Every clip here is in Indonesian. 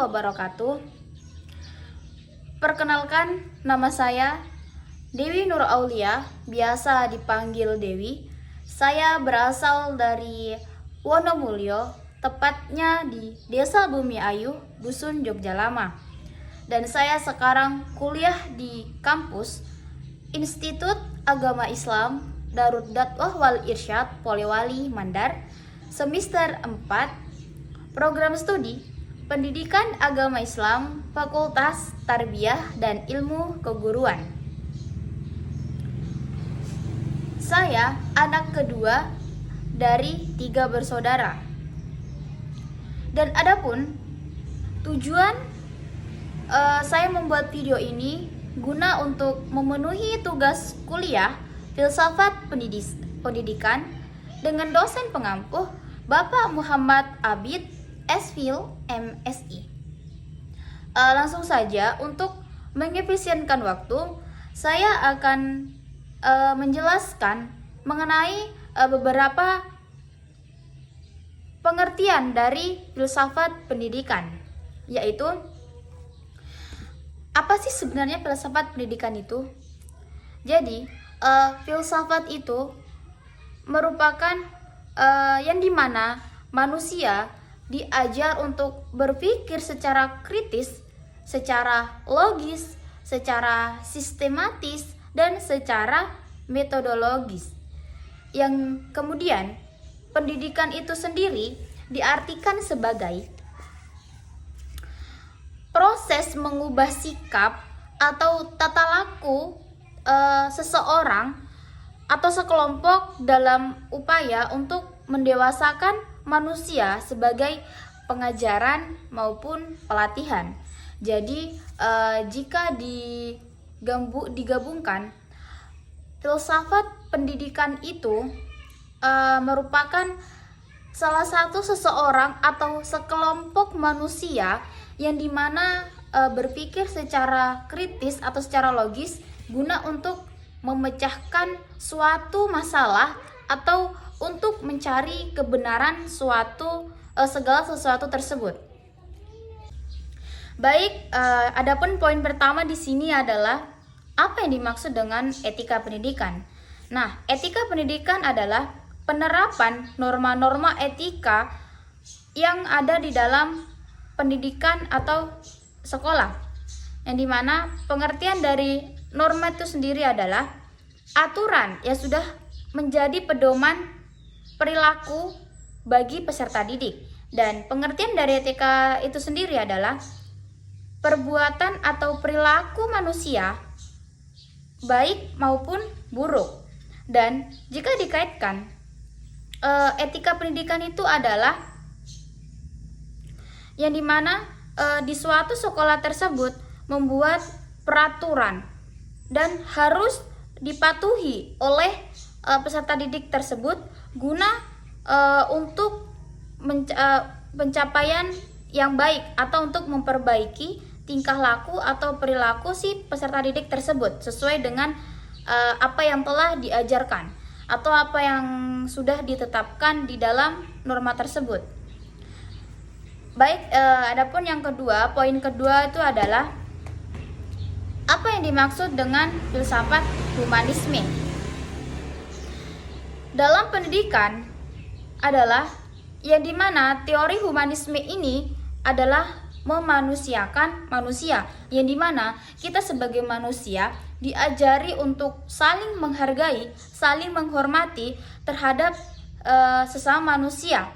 wabarakatuh. Perkenalkan, nama saya Dewi Nur Aulia, biasa dipanggil Dewi. Saya berasal dari Wonomulyo, tepatnya di Desa Bumi Ayu, Dusun Jogja Lama. Dan saya sekarang kuliah di kampus Institut Agama Islam Darut Dakwah Wal Irsyad Polewali Mandar, semester 4, program studi Pendidikan Agama Islam, Fakultas Tarbiyah dan Ilmu Keguruan. Saya anak kedua dari 3 bersaudara. Dan adapun tujuan saya membuat video ini guna untuk memenuhi tugas kuliah Filsafat Pendidikan dengan dosen pengampuh Bapak Muhammad Abid S.Phil, MSI. Langsung saja, untuk mengefisienkan waktu, saya akan menjelaskan mengenai beberapa pengertian dari filsafat pendidikan, yaitu apa sih sebenarnya filsafat pendidikan itu? Jadi, filsafat itu merupakan yang dimana manusia diajar untuk berpikir secara kritis, secara logis, secara sistematis, dan secara metodologis. Yang kemudian pendidikan itu sendiri diartikan sebagai proses mengubah sikap atau tata laku seseorang atau sekelompok dalam upaya untuk mendewasakan manusia sebagai pengajaran maupun pelatihan. Jadi jika digabungkan, filsafat pendidikan itu merupakan salah satu seseorang atau sekelompok manusia yang dimana berpikir secara kritis atau secara logis guna untuk memecahkan suatu masalah atau untuk mencari kebenaran segala sesuatu tersebut. Baik, adapun poin pertama di sini adalah apa yang dimaksud dengan etika pendidikan. Nah, etika pendidikan adalah penerapan norma-norma etika yang ada di dalam pendidikan atau sekolah. Yang dimana pengertian dari norma itu sendiri adalah aturan yang sudah menjadi pedoman perilaku bagi peserta didik. Dan pengertian dari etika itu sendiri adalah perbuatan atau perilaku manusia baik maupun buruk. Dan jika dikaitkan, etika pendidikan itu adalah yang dimana di suatu sekolah tersebut membuat peraturan dan harus dipatuhi oleh peserta didik tersebut guna untuk pencapaian yang baik atau untuk memperbaiki tingkah laku atau perilaku si peserta didik tersebut sesuai dengan apa yang telah diajarkan atau apa yang sudah ditetapkan di dalam norma tersebut. Baik, adapun yang kedua, poin kedua itu adalah apa yang dimaksud dengan filsafat humanisme. Dalam pendidikan adalah yang dimana teori humanisme ini adalah memanusiakan manusia, yang dimana kita sebagai manusia diajari untuk saling menghargai, saling menghormati terhadap sesama manusia.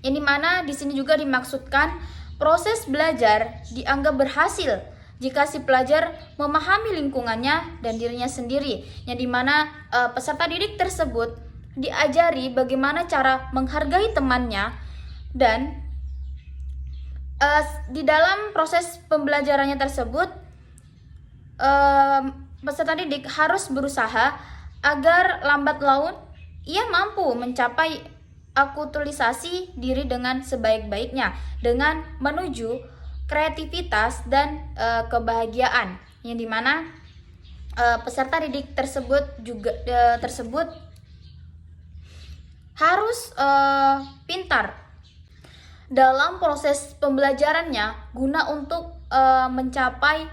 Yang dimana di sini juga dimaksudkan proses belajar dianggap berhasil jika si pelajar memahami lingkungannya dan dirinya sendiri, yang dimana peserta didik tersebut diajari bagaimana cara menghargai temannya, dan di dalam proses pembelajarannya tersebut peserta didik harus berusaha agar lambat laun ia mampu mencapai akulturasi diri dengan sebaik-baiknya dengan menuju kreativitas dan kebahagiaan, yang dimana peserta didik tersebut juga harus pintar dalam proses pembelajarannya guna untuk mencapai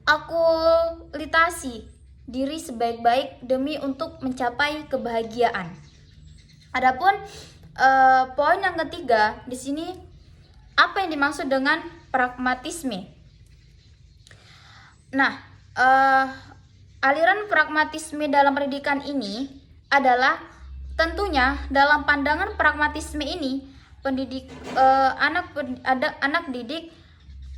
akulitasi diri sebaik-baik demi untuk mencapai kebahagiaan. Adapun poin yang ketiga di sini, apa yang dimaksud dengan pragmatisme? Nah, aliran pragmatisme dalam pendidikan ini adalah tentunya dalam pandangan pragmatisme ini anak didik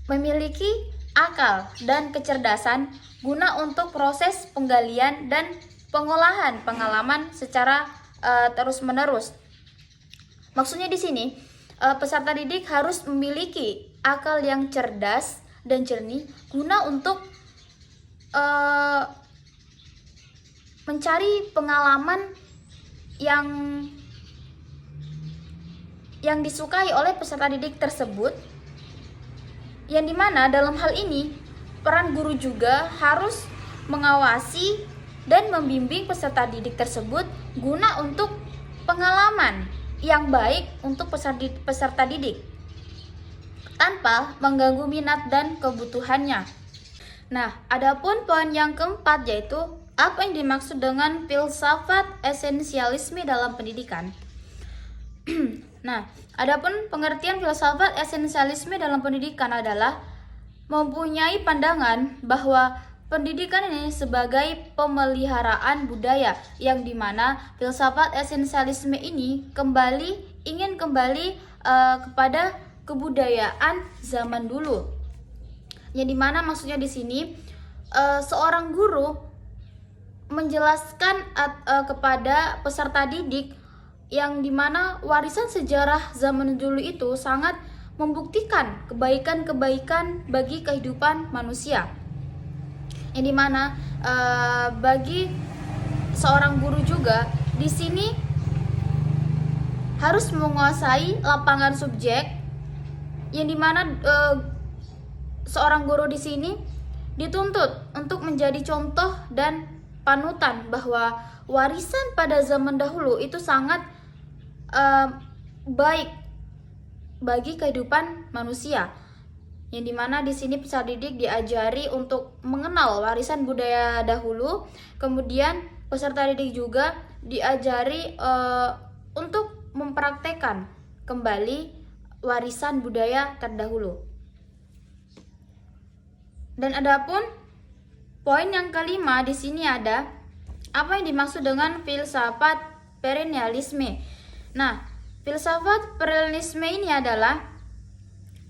memiliki akal dan kecerdasan guna untuk proses penggalian dan pengolahan pengalaman secara terus-menerus. Maksudnya di sini peserta didik harus memiliki akal yang cerdas dan jernih guna untuk mencari pengalaman yang disukai oleh peserta didik tersebut, yang dimana dalam hal ini peran guru juga harus mengawasi dan membimbing peserta didik tersebut guna untuk pengalaman yang baik untuk peserta didik tanpa mengganggu minat dan kebutuhannya. Nah, adapun poin yang keempat yaitu apa yang dimaksud dengan filsafat esensialisme dalam pendidikan. Nah, adapun pengertian filsafat esensialisme dalam pendidikan adalah mempunyai pandangan bahwa pendidikan ini sebagai pemeliharaan budaya, yang dimana filsafat esensialisme ini ingin kembali kepada kebudayaan zaman dulu. Yang dimana maksudnya di sini seorang guru menjelaskan kepada peserta didik yang dimana warisan sejarah zaman dulu itu sangat membuktikan kebaikan-kebaikan bagi kehidupan manusia. Yang dimana bagi seorang guru juga di sini harus menguasai lapangan subjek, yang dimana seorang guru di sini dituntut untuk menjadi contoh dan panutan bahwa warisan pada zaman dahulu itu sangat baik bagi kehidupan manusia. Yang dimana di sini peserta didik diajari untuk mengenal warisan budaya dahulu, kemudian peserta didik juga diajari untuk mempraktekkan kembali warisan budaya terdahulu. Dan adapun poin yang kelima di sini ada apa yang dimaksud dengan filsafat perennialisme. Nah, filsafat perennialisme ini adalah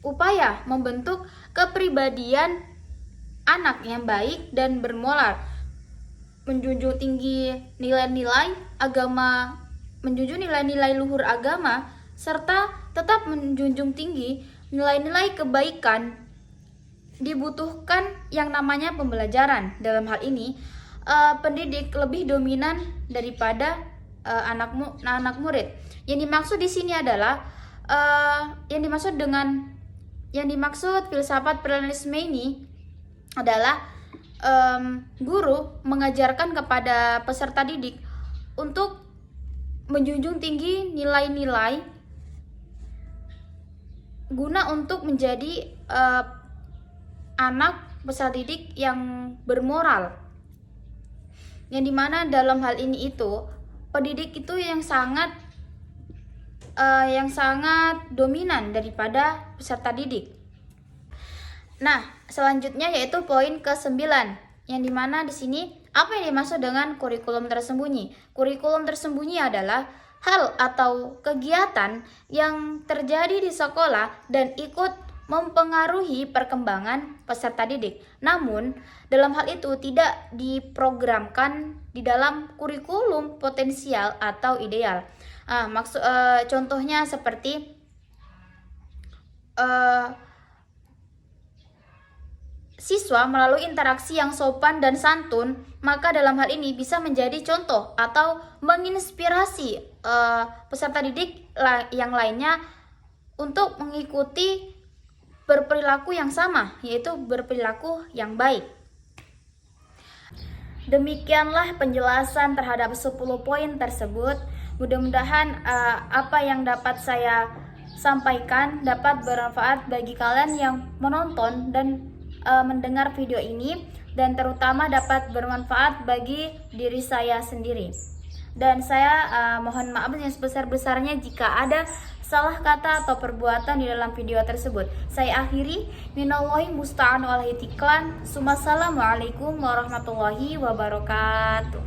upaya membentuk kepribadian anak yang baik dan bermoral, menjunjung tinggi nilai-nilai agama, menjunjung nilai-nilai luhur agama, serta tetap menjunjung tinggi nilai-nilai kebaikan. Dibutuhkan yang namanya pembelajaran. Dalam hal ini pendidik lebih dominan daripada anak murid. Yang dimaksud di sini adalah yang dimaksud filsafat perennialisme ini adalah guru mengajarkan kepada peserta didik untuk menjunjung tinggi nilai-nilai guna untuk menjadi anak peserta didik yang bermoral. Yang dimana dalam hal ini itu pendidik itu yang sangat dominan daripada peserta didik. Nah, selanjutnya yaitu poin ke-9, yang dimana di sini apa yang dimaksud dengan kurikulum tersembunyi. Kurikulum tersembunyi adalah hal atau kegiatan yang terjadi di sekolah dan ikut mempengaruhi perkembangan peserta didik. Namun, dalam hal itu tidak diprogramkan di dalam kurikulum potensial atau ideal. Contohnya seperti siswa melalui interaksi yang sopan dan santun, maka dalam hal ini bisa menjadi contoh atau menginspirasi peserta didik yang lainnya untuk mengikuti berperilaku yang sama, yaitu berperilaku yang baik. Demikianlah penjelasan terhadap 10 poin tersebut. Mudah-mudahan apa yang dapat saya sampaikan dapat bermanfaat bagi kalian yang menonton dan mendengar video ini, dan terutama dapat bermanfaat bagi diri saya sendiri. Dan saya mohon maaf yang sebesar-besarnya jika ada salah kata atau perbuatan di dalam video tersebut. Saya akhiri, minallahi musta'an wal itiklan. Assalamualaikum warahmatullahi wabarakatuh.